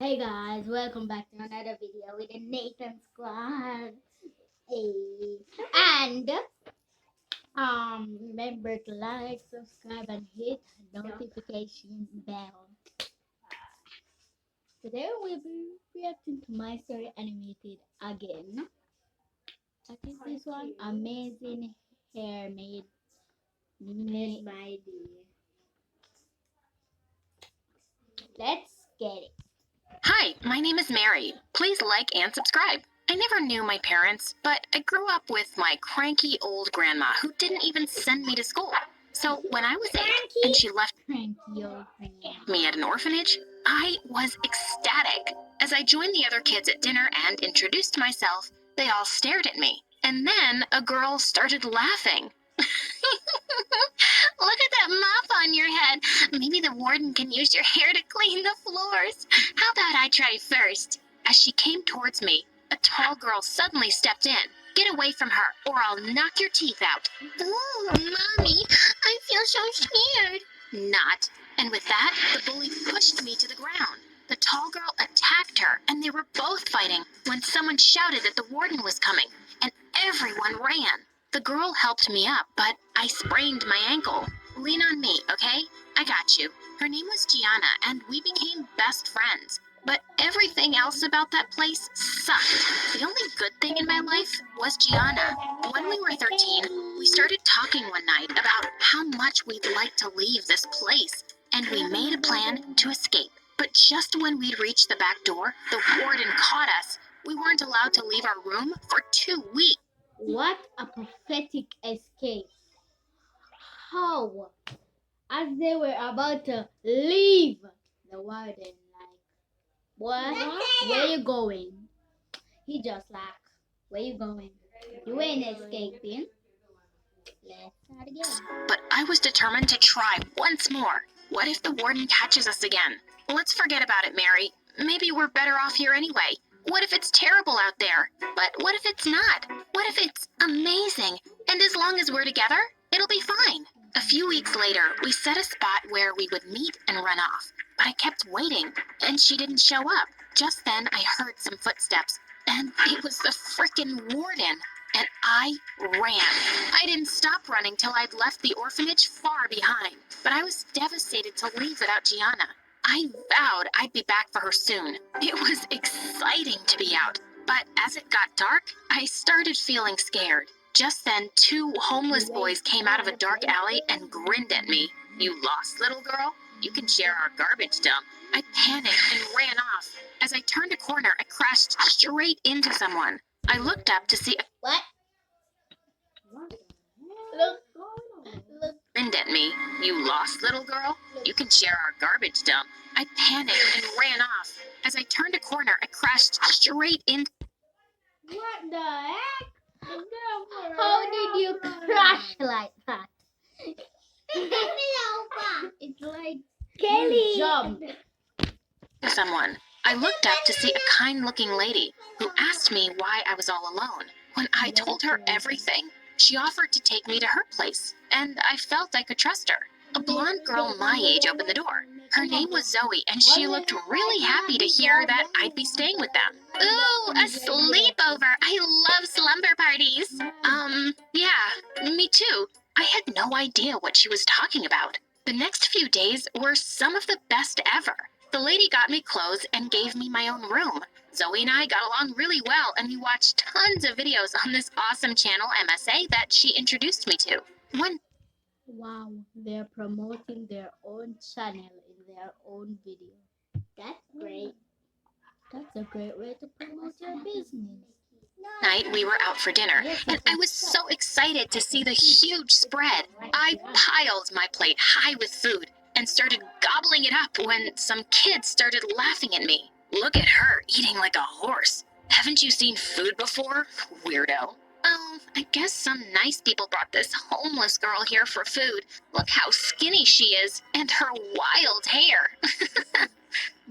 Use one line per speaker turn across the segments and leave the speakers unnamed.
Hey guys, welcome back to another video with the Nathan Squad. Hey. And remember to like, subscribe, and hit notification bell. Today we'll be reacting to My Story Animated again. I think this one amazing hair made my day. Let's get it.
Hi, my name is Mary. Please like and subscribe. I never knew my parents, but I grew up with my cranky old grandma who didn't even send me to school. So when I was 8 and she left
Cranky old grandma.
me at an orphanage, I was ecstatic. As I joined the other kids at dinner and introduced myself, they all stared at me. And then a girl started laughing. Look at that mop on your head. Maybe the warden can use your hair to clean the floors. How about I try first? As she came towards me, a tall girl suddenly stepped in. Get away from her, or I'll knock your teeth out. Oh, Mommy, I feel so scared. Not. And with that, the bully pushed me to the ground. The tall girl attacked her, and they were both fighting when someone shouted that the warden was coming, and everyone ran. The girl helped me up, but I sprained my ankle. Lean on me, okay? I got you. Her name was Gianna, and we became best friends. But everything else about that place sucked. The only good thing in my life was Gianna. When we were 13, we started talking one night about how much we'd like to leave this place, and we made a plan to escape. But just when we'd reached the back door, the warden caught us. We weren't allowed to leave our room for 2 weeks.
What a pathetic escape. How? As they were about to leave, the warden like, what? Where you going? He just like, where you going? You ain't escaping. Let's start again.
But I was determined to try once more. What if the warden catches us again? Let's forget about it, Mary. Maybe we're better off here anyway. What if it's terrible out there? But what if it's not? What if it's amazing? And as long as we're together, it'll be fine. A few weeks later, we set a spot where we would meet and run off. But I kept waiting, and she didn't show up. Just then, I heard some footsteps, and it was the frickin' warden. And I ran. I didn't stop running till I'd left the orphanage far behind, but I was devastated to leave without Gianna. I vowed I'd be back for her soon. It was exciting to be out, but as it got dark, I started feeling scared. Just then, two homeless boys came out of a dark alley and grinned at me. You lost, little girl? You can share our garbage dump. I panicked and ran off. As I turned a corner, I crashed straight into someone. I looked up to see a
What? Look.
grinned at me. You lost, little girl? You can share our garbage dump. I panicked and ran off. As I turned a corner, I crashed straight into
What the heck? How did you crash like that? It's like Kelly jumped.
someone. I looked up to see a kind-looking lady who asked me why I was all alone. When I told her everything, she offered to take me to her place, and I felt I could trust her. A blonde girl my age opened the door. Her name was Zoe, and she looked really happy to hear that I'd be staying with them. Ooh, a sleepover! I love slumber parties! Yeah, me too. I had no idea what she was talking about. The next few days were some of the best ever. The lady got me clothes and gave me my own room. Zoe and I got along really well, and we watched tons of videos on this awesome channel, MSA, that she introduced me to. One
Wow, they're promoting their own channel in their own video. That's great. That's a great way to promote your business.
night we were out for dinner, and I was so excited to see the huge spread. I piled my plate high with food and started gobbling it up when some kids started laughing at me. Look at her eating like a horse. Haven't you seen food before, weirdo? Oh, I guess some nice people brought this homeless girl here for food. Look how skinny she is, and her wild hair.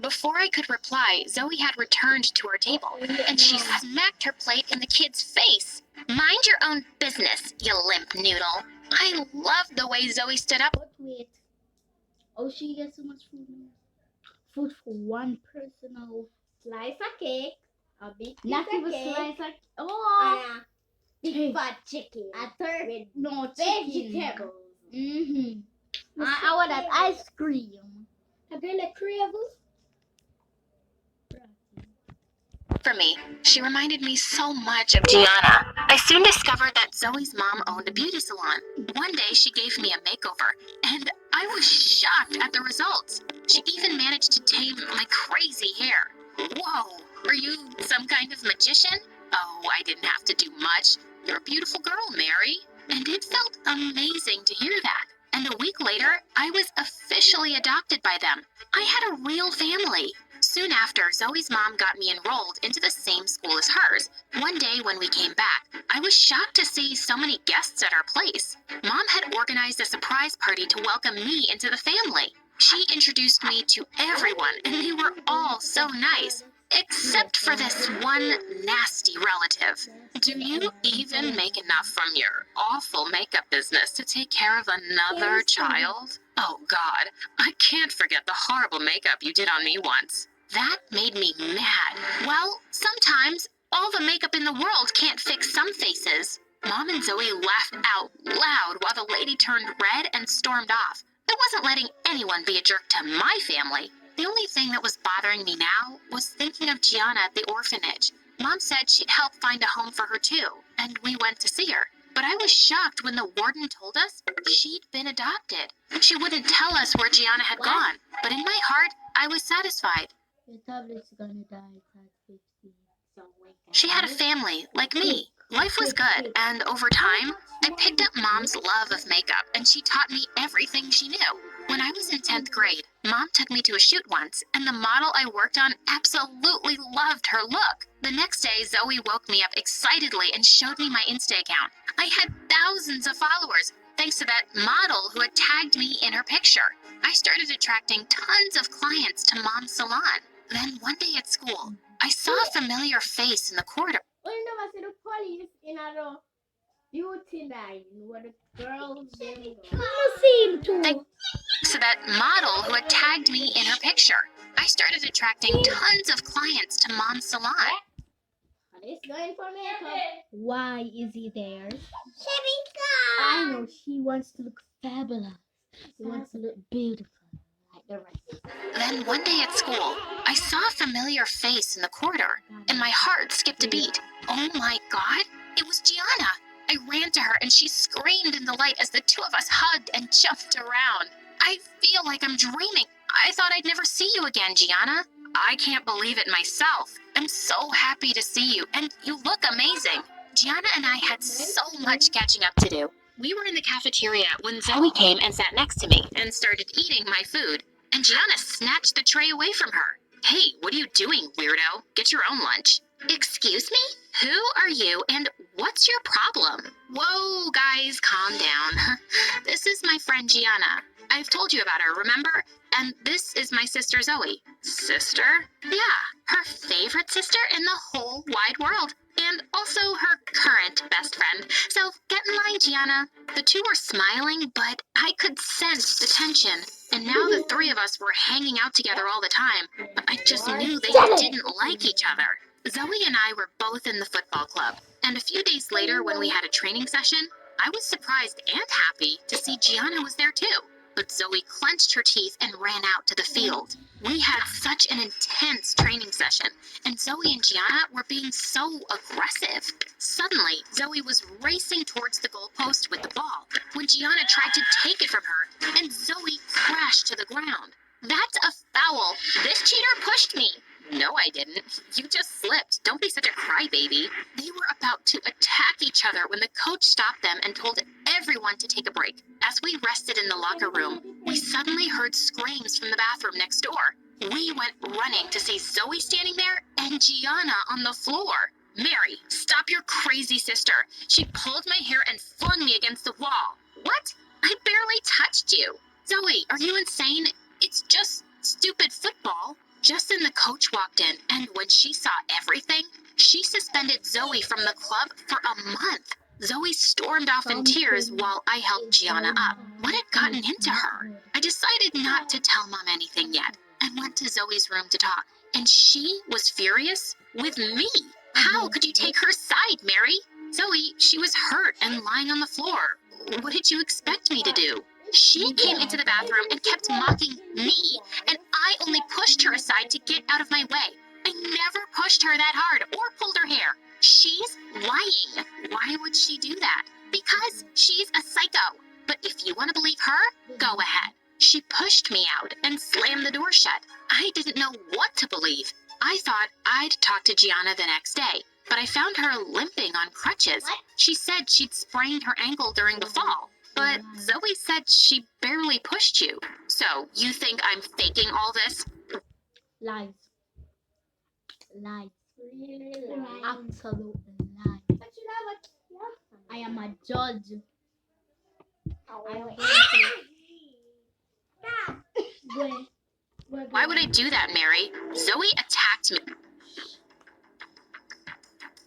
Before I could reply, Zoe had returned to our table, and she smacked her plate in the kid's face. Mind your own business, you limp noodle. I loved the way Zoe stood up.
But wait. Oh, she gets so much food now. Food for one person. Oh,
slice of cake, a big piece
Not
of
even
cake,
slice like
and
oh.
a big fat chicken.
A third
with
no chicken.
vegetables.
I want that ice cream.
A really crave.
For me, she reminded me so much of Gianna. I soon discovered that Zoe's mom owned a beauty salon. One day she gave me a makeover, and I was shocked at the results. She even managed to tame my crazy hair. Whoa, are you some kind of magician? Oh, I didn't have to do much. You're a beautiful girl, Mary. And it felt amazing to hear that. And a week later, I was officially adopted by them. I had a real family. Soon after, Zoe's mom got me enrolled into the same school as hers. One day when we came back, I was shocked to see so many guests at our place. Mom had organized a surprise party to welcome me into the family. She introduced me to everyone, and they were all so nice, except for this one nasty relative. Do you even make enough from your awful makeup business to take care of another child? Oh God, I can't forget the horrible makeup you did on me once. That made me mad. Well, sometimes all the makeup in the world can't fix some faces. Mom and Zoe laughed out loud while the lady turned red and stormed off. I wasn't letting anyone be a jerk to my family. The only thing that was bothering me now was thinking of Gianna at the orphanage. Mom said she'd help find a home for her too, and we went to see her. But I was shocked when the warden told us she'd been adopted. She wouldn't tell us where Gianna had gone, but in my heart, I was satisfied.
Your tablet's gonna die at 50. So
She had a family, like me. Life was good, and over time, I picked up Mom's love of makeup, and she taught me everything she knew. When I was in 10th grade, Mom took me to a shoot once, and the model I worked on absolutely loved her look. The next day, Zoe woke me up excitedly and showed me my Insta account. I had thousands of followers, thanks to that model who had tagged me in her picture. I started attracting tons of clients to Mom's salon. Then one day at school, I saw a familiar face in the corridor.
Well, you never see the police in a beauty line where the girls them go.
I see him too.
So that model who had tagged me in her picture. I started attracting tons of clients to Mom's salon.
Police going for makeup.
Why is he there?
Shabika.
I know she wants to look fabulous. She wants to look beautiful like the rest.
Then one day at school, I saw a familiar face in the corridor, and my heart skipped a beat. Oh my God, it was Gianna. I ran to her and she screamed in delight as the two of us hugged and jumped around. I feel like I'm dreaming. I thought I'd never see you again, Gianna. I can't believe it myself. I'm so happy to see you, and you look amazing. Gianna and I had so much catching up to do. We were in the cafeteria when Zoe came and sat next to me and started eating my food, and Gianna snatched the tray away from her. Hey, what are you doing, weirdo? Get your own lunch. Excuse me? Who are you and what's your problem? Whoa, guys, calm down. This is my friend Gianna. I've told you about her, remember? And this is my sister Zoe. Sister? Yeah, her favorite sister in the whole wide world. And also her current best friend. So get in line, Gianna. The two were smiling, but I could sense the tension. And now the three of us were hanging out together all the time. But I just knew they didn't like each other. Zoe and I were both in the football club. And a few days later, when we had a training session, I was surprised and happy to see Gianna was there too. But Zoe clenched her teeth and ran out to the field. We had such an intense training session, and Zoe and Gianna were being so aggressive. Suddenly, Zoe was racing towards the goalpost with the ball when Gianna tried to take it from her, and Zoe crashed to the ground. That's a foul. This cheater pushed me. No, I didn't. You just slipped. Don't be such a crybaby. They were about to attack each other when the coach stopped them and told everyone to take a break. As we rested in the locker room, we suddenly heard screams from the bathroom next door. We went running to see Zoe standing there and Gianna on the floor. Mary, stop your crazy sister. She pulled my hair and flung me against the wall. What? I barely touched you. Zoe, are you insane? It's just stupid football. Just then the coach walked in, and when she saw everything, she suspended Zoe from the club for a month. Zoe stormed off in tears while I helped Gianna up. What had gotten into her? I decided not to tell Mom anything yet, and went to Zoe's room to talk. And she was furious with me. How could you take her side, Mary? Zoe, she was hurt and lying on the floor. What did you expect me to do? She came into the bathroom and kept mocking me, and I only pushed her aside to get out of my way. I never pushed her that hard or pulled her hair. She's lying. Why would she do that? Because she's a psycho. But if you want to believe her, go ahead. She pushed me out and slammed the door shut. I didn't know what to believe. I thought I'd talk to Gianna the next day, but I found her limping on crutches. She said she'd sprained her ankle during the fall, but Zoe said she barely pushed you. So you think I'm faking all this?
Lies. Lies.
Really lying.
Absolute lies.
But you know what? Yeah.
I am a judge. I am going to
Why would I do that, Mary? Zoe attacked me.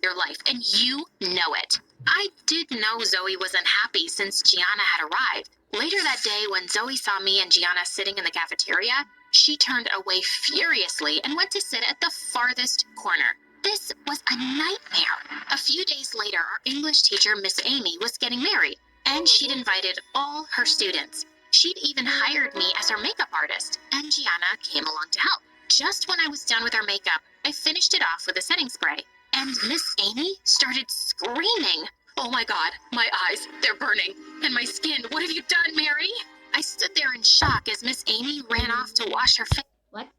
Your life, and you know it. I did know Zoe was unhappy since Gianna had arrived. Later that day, when Zoe saw me and Gianna sitting in the cafeteria, she turned away furiously and went to sit at the farthest corner. This was a nightmare. A few days later, our English teacher, Miss Amy, was getting married, and she'd invited all her students. She'd even hired me as her makeup artist, and Gianna came along to help. Just when I was done with her makeup, I finished it off with a setting spray, and Miss Amy started screaming. Oh my God, my eyes, they're burning, and my skin, what have you done, Mary? I stood there in shock as Miss Amy ran off to wash her face.
What?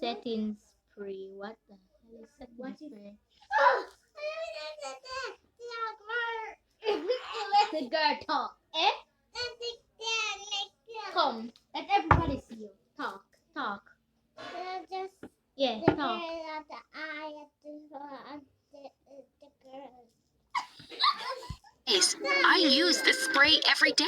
Setting spray. What the hell is setting spray?
Oh!
The girl talk. Eh? Come. Let everybody see you. Talk. Talk. Yeah, talk.
I use this spray every day.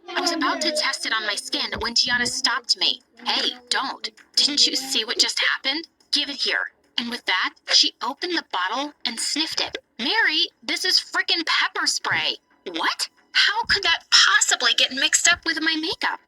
I was about to test it on my skin when Gianna stopped me. Hey, don't. Didn't you see what just happened? Give it here. And with that, she opened the bottle and sniffed it. Mary, this is frickin' pepper spray. What? How could that possibly get mixed up with my makeup?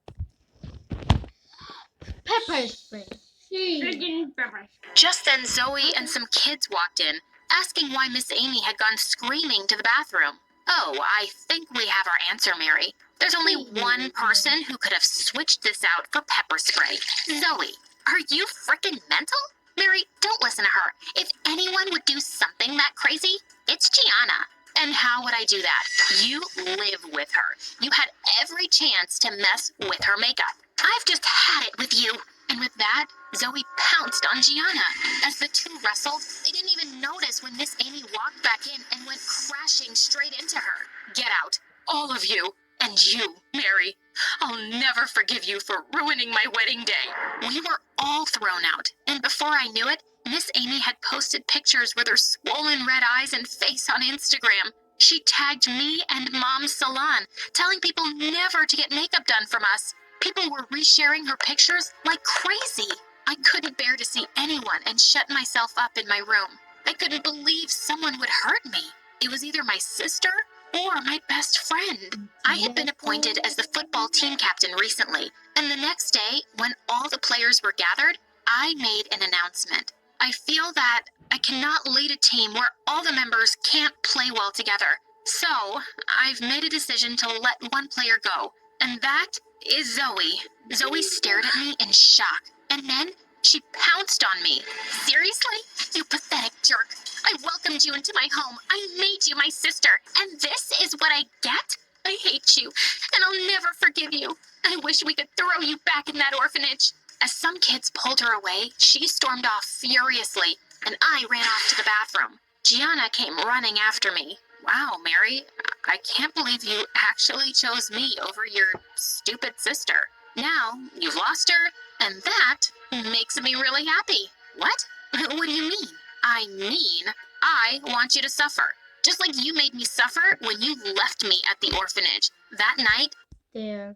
Pepper spray.
Friggin' pepper.
Just then, Zoe and some kids walked in, asking why Miss Amy had gone screaming to the bathroom. Oh, I think we have our answer, Mary. There's only one person who could have switched this out for pepper spray. Zoe, are you frickin' mental? Mary, don't listen to her. If anyone would do something that crazy, it's Gianna. And how would I do that? You live with her. You had every chance to mess with her makeup. I've just had it with you. And with that, Zoe pounced on Gianna. As the two wrestled, they didn't even notice when Miss Amy walked back in and went crashing straight into her. Get out, all of you. And you, Mary. I'll never forgive you for ruining my wedding day. We were all thrown out, and before I knew it, Miss Amy had posted pictures with her swollen red eyes and face on Instagram. She tagged me and Mom's salon, telling people never to get makeup done from us. People were resharing her pictures like crazy. I couldn't bear to see anyone and shut myself up in my room. I couldn't believe someone would hurt me. It was either my sister or my best friend. I had been appointed as the football team captain recently, and the next day, when all the players were gathered, I made an announcement. I feel that I cannot lead a team where all the members can't play well together. So, I've made a decision to let one player go, and that is Zoe. Zoe stared at me in shock, and then she pounced on me. Seriously? You pathetic jerk. I welcomed you into my home. I made you my sister, and this is what I get? I hate you, and I'll never forgive you. I wish we could throw you back in that orphanage. As some kids pulled her away, she stormed off furiously, and I ran off to the bathroom. Gianna came running after me. Wow, Mary, I can't believe you actually chose me over your stupid sister. Now, you've lost her, and that makes me really happy. What? What do you mean? I mean, I want you to suffer. Just like you made me suffer when you left me at the orphanage. That night,
There.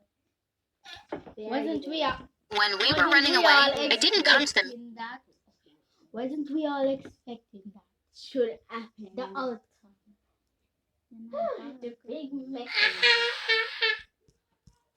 Wasn't we all
when we were running away, I didn't come to them.
expecting that? Wasn't we all expecting that?
Should happen.
The outcome.
The big mess.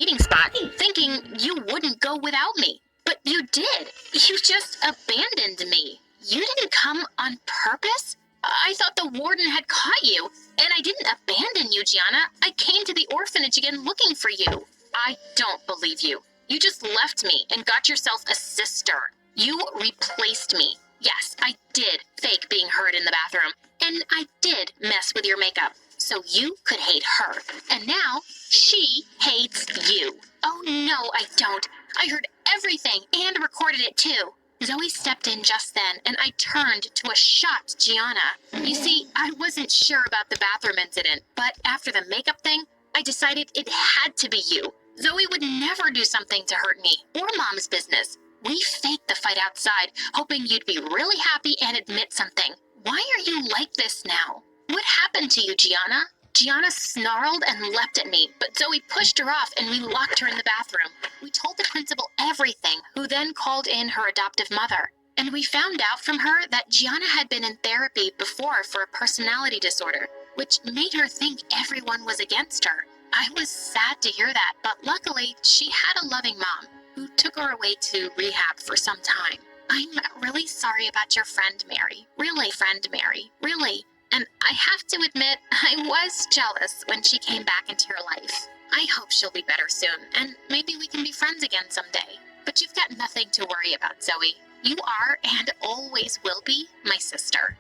Eating spot, thinking you wouldn't go without me. But you did. You just abandoned me. You didn't come on purpose? I thought the warden had caught you, and I didn't abandon you, Gianna. I came to the orphanage again looking for you. I don't believe you. You just left me and got yourself a sister. You replaced me. Yes, I did fake being hurt in the bathroom, and I did mess with your makeup, so you could hate her. And now, she hates you. Oh, no, I don't. I heard everything and recorded it too. Zoe stepped in just then, and I turned to a shocked Gianna. You see, I wasn't sure about the bathroom incident, but after the makeup thing, I decided it had to be you. Zoe would never do something to hurt me or Mom's business. We faked the fight outside, hoping you'd be really happy and admit something. Why are you like this now? What happened to you, Gianna? Gianna snarled and leapt at me, but Zoe pushed her off and we locked her in the bathroom. We told the principal everything, who then called in her adoptive mother. And we found out from her that Gianna had been in therapy before for a personality disorder, which made her think everyone was against her. I was sad to hear that, but luckily she had a loving mom who took her away to rehab for some time. I'm really sorry about your friend Mary. Really, friend Mary. Really. And I have to admit, I was jealous when she came back into your life. I hope she'll be better soon, and maybe we can be friends again someday. But you've got nothing to worry about, Zoe. You are, and always will be, my sister.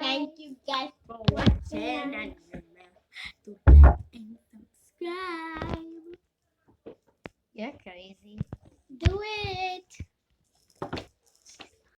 Thank you guys for watching and